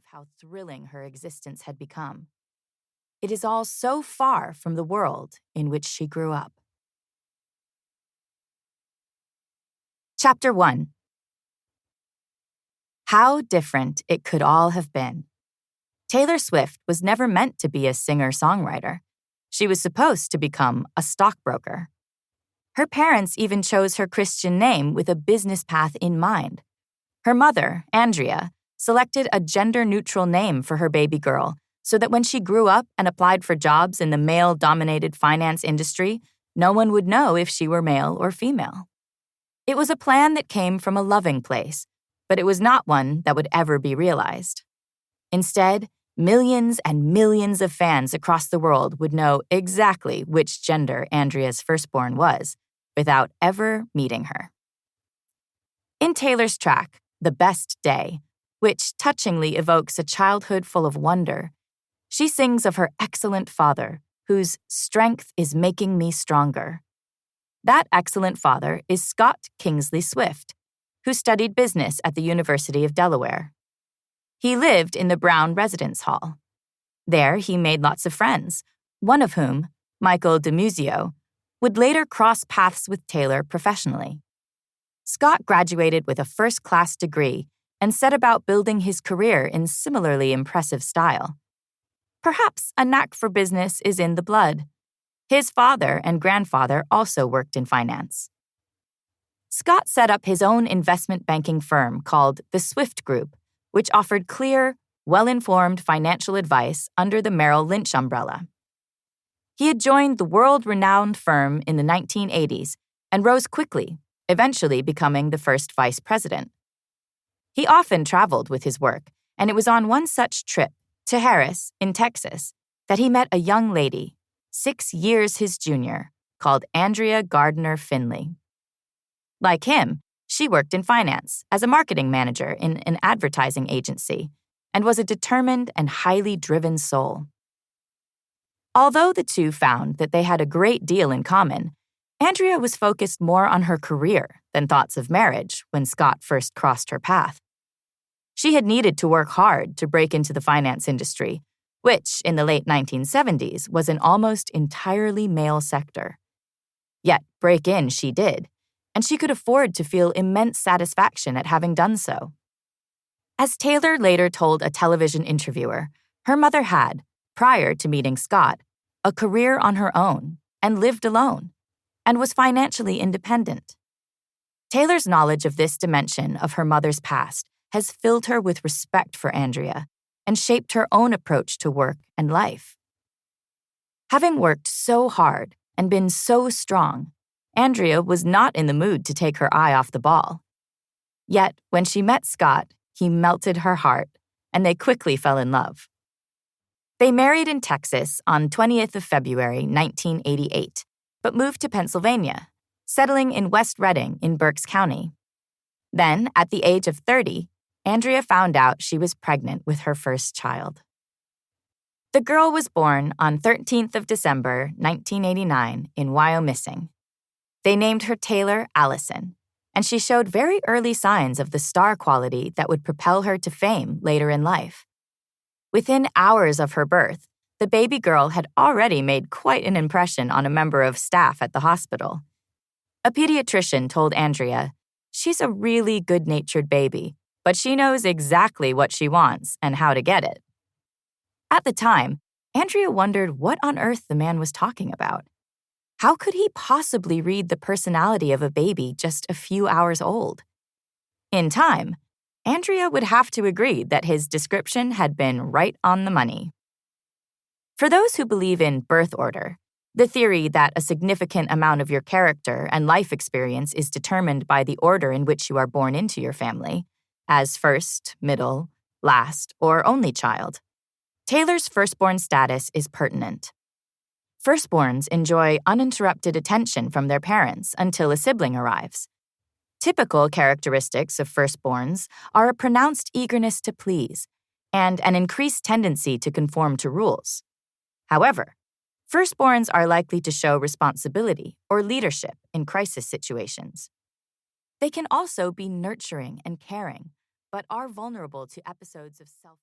how thrilling her existence had become. It is all so far from the world in which she grew up. Chapter 1. How different it could all have been. Taylor Swift was never meant to be a singer-songwriter. She was supposed to become a stockbroker. Her parents even chose her Christian name with a business path in mind. Her mother, Andrea, selected a gender-neutral name for her baby girl so that when she grew up and applied for jobs in the male-dominated finance industry, no one would know if she were male or female. It was a plan that came from a loving place, but it was not one that would ever be realized. Instead, millions and millions of fans across the world would know exactly which gender Andrea's firstborn was, without ever meeting her. In Taylor's track, The Best Day, which touchingly evokes a childhood full of wonder, she sings of her excellent father, whose strength is making me stronger. That excellent father is Scott Kingsley Swift, who studied business at the University of Delaware. He lived in the Brown Residence Hall. There, he made lots of friends, one of whom, Michael DeMuzio, would later cross paths with Taylor professionally. Scott graduated with a first-class degree and set about building his career in similarly impressive style. Perhaps a knack for business is in the blood. His father and grandfather also worked in finance. Scott set up his own investment banking firm called the Swift Group, which offered clear, well-informed financial advice under the Merrill Lynch umbrella. He had joined the world-renowned firm in the 1980s and rose quickly, eventually becoming the first vice president. He often traveled with his work, and it was on one such trip to Harris, in Texas, that he met a young lady, 6 years his junior, called Andrea Gardner Finley. Like him, she worked in finance as a marketing manager in an advertising agency and was a determined and highly driven soul. Although the two found that they had a great deal in common, Andrea was focused more on her career than thoughts of marriage when Scott first crossed her path. She had needed to work hard to break into the finance industry, which, in the late 1970s, was an almost entirely male sector. Yet break in she did, and she could afford to feel immense satisfaction at having done so. As Taylor later told a television interviewer, her mother had, prior to meeting Scott, a career on her own and lived alone, and was financially independent. Taylor's knowledge of this dimension of her mother's past has filled her with respect for Andrea and shaped her own approach to work and life. Having worked so hard and been so strong, Andrea was not in the mood to take her eye off the ball. Yet, when she met Scott, he melted her heart, and they quickly fell in love. They married in Texas on 20th of February, 1988, but moved to Pennsylvania, settling in West Reading in Berks County. Then, at the age of 30, Andrea found out she was pregnant with her first child. The girl was born on 13th of December, 1989, in Wyomissing. They named her Taylor Allison, and she showed very early signs of the star quality that would propel her to fame later in life. Within hours of her birth, the baby girl had already made quite an impression on a member of staff at the hospital. A pediatrician told Andrea, "She's a really good-natured baby, but she knows exactly what she wants and how to get it." At the time, Andrea wondered what on earth the man was talking about. How could he possibly read the personality of a baby just a few hours old? In time, Andrea would have to agree that his description had been right on the money. For those who believe in birth order, the theory that a significant amount of your character and life experience is determined by the order in which you are born into your family, as first, middle, last, or only child, Taylor's firstborn status is pertinent. Firstborns enjoy uninterrupted attention from their parents until a sibling arrives. Typical characteristics of firstborns are a pronounced eagerness to please and an increased tendency to conform to rules. However, firstborns are likely to show responsibility or leadership in crisis situations. They can also be nurturing and caring, but are vulnerable to episodes of self